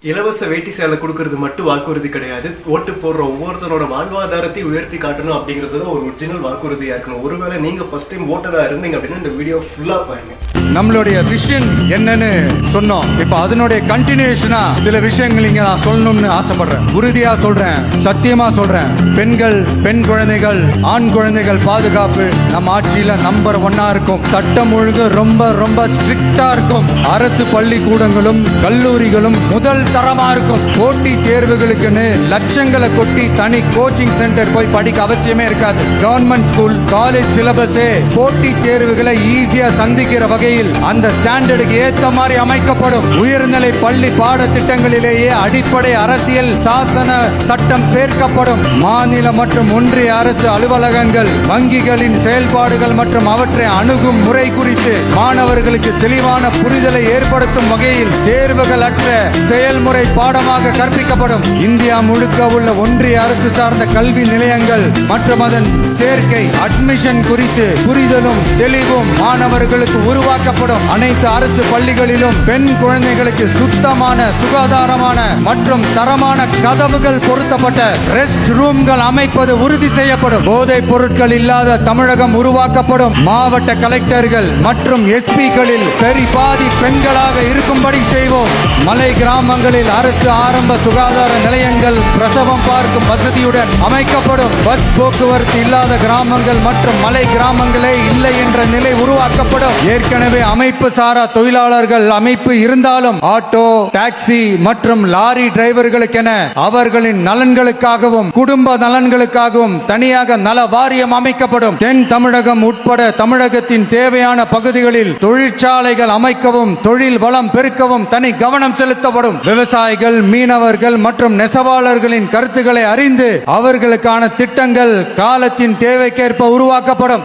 இலவச வேட்டி சேலை கொடுக்கறது மட்டும் வாக்குறுதி கிடையாது. ஓட்டு போடுற ஒவ்வொருத்தரோட வாழ்வாதாரத்தை உயர்த்தி காட்டணும் அப்படிங்கிறது ஒரு ஒரிஜினல் வாக்குறுதியா இருக்கணும். ஒருவேளை நீங்க ஃபர்ஸ்ட் டைம் ஓட்டரா இருந்தீங்க அப்படின்னா இந்த வீடியோ ஃபுல்லா பாருங்க. நம்மளுடைய விஷன் என்னன்னு சொன்னோம். இப்ப அதனுடைய கண்டினியூஷனா சில விஷயங்கள் இங்க நான் சொல்லணும்னு ஆசைப்படுறேன். உறுதியா சொல்றேன், சத்தியமா சொல்றேன். பெண்கள், பெண் குழந்தைகள், ஆண் குழந்தைகள் பாதுகாப்பு நம்ம ஆட்சியில நம்பர் 1 இருக்கும். சட்டம் ஒழுங்கு ரொம்ப ரொம்ப ஸ்ட்ரிக்டா இருக்கும். அரசு பள்ளிக்கூடங்களும் கல்லூரிகளும் முதல் தரமா இருக்கும். போட்டி தேர்வுகளுக்குன்னு லட்சங்களை கொட்டி தனி கோச்சிங் சென்டர் போய் படிக்க அவசியமே இருக்காது. கவர்மெண்ட் ஸ்கூல், காலேஜ் சிலபஸே போட்டி தேர்வுகளை ஈஸியா சந்திக்கிற வகையில் அந்த ஸ்டாண்டர்டுக்கு ஏத்த மாதிரி அமைக்கப்படும். உயர்நிலை பள்ளி பாடத்திட்டங்களிலேயே அடிப்படை அரசியல் சாசன சட்டம் சேர்க்கப்படும். மாநில மற்றும் ஒன்றிய அரசு அலுவலகங்கள், வங்கிகளின் செயல்பாடுகள் மற்றும் அவற்றை அணுகும் முறை குறித்து மாணவர்களுக்கு தெளிவான புரிதலை ஏற்படுத்தும் வகையில் தேர்வுகள் அற்ற செயல்முறை பாடமாக கற்பிக்கப்படும். இந்தியா முழுக்க உள்ள ஒன்றிய அரசு சார்ந்த கல்வி நிலையங்கள் மற்றும் அதன் சேர்க்கை அட்மிஷன் குறித்து புரிதலும் தெளிவும் மாணவர்களுக்கு உருவாக்கப்படும். அனைத்து அரசு பள்ளிகளிலும் பெண் குழந்தைகளுக்கு சுத்தமான, சுகாதாரமான மற்றும் தரமான கதவுகள் பொருத்தப்பட்ட ரெஸ்ட் ரூம்கள் அமைப்பது உறுதி செய்யப்படும். போதைப் பொருட்கள் இல்லாத தமிழகம் உருவாக்கப்படும். மாவட்ட கலெக்டர்கள் மற்றும் எஸ்பிகளில் சரி பாதி பெண்களாக இருக்கும்படி செய்வோம். மலை கிராமங்களில் அரசு ஆரம்ப சுகாதார நிலையங்கள் பிரசவம் பார்க்கும் வசதியுடன் அமைக்கப்படும். பஸ் போக்குவரத்து இல்லாத கிராமங்கள் மற்றும் மலை கிராமங்களே இல்லை என்ற நிலை உருவாக்கப்படும். ஏற்கனவே அமைப்பு சாரா தொழிலாளர்கள் அமைப்பு இருந்தாலும் ஆட்டோ, டாக்ஸி மற்றும் லாரி டிரைவர்களுக்கென அவர்களின் நலன்களுக்காகவும் குடும்ப நலன்களுக்காகவும் தனியாக நல வாரியம் அமைக்கப்படும். தென் தமிழகம் உட்பட தமிழகத்தின் தேவையான பகுதிகளில் தொழிற்சாலைகள் அமைக்கவும் தொழில் வளம் பெருக்கவும் தனி கவனம் செலுத்தப்படும். விவசாயிகள், மீனவர்கள் மற்றும் நெசவாளர்களின் கருத்துக்களை அறிந்து அவர்களுக்கான திட்டங்கள் காலத்தின் தேவைக்கேற்ப உருவாக்கப்படும்.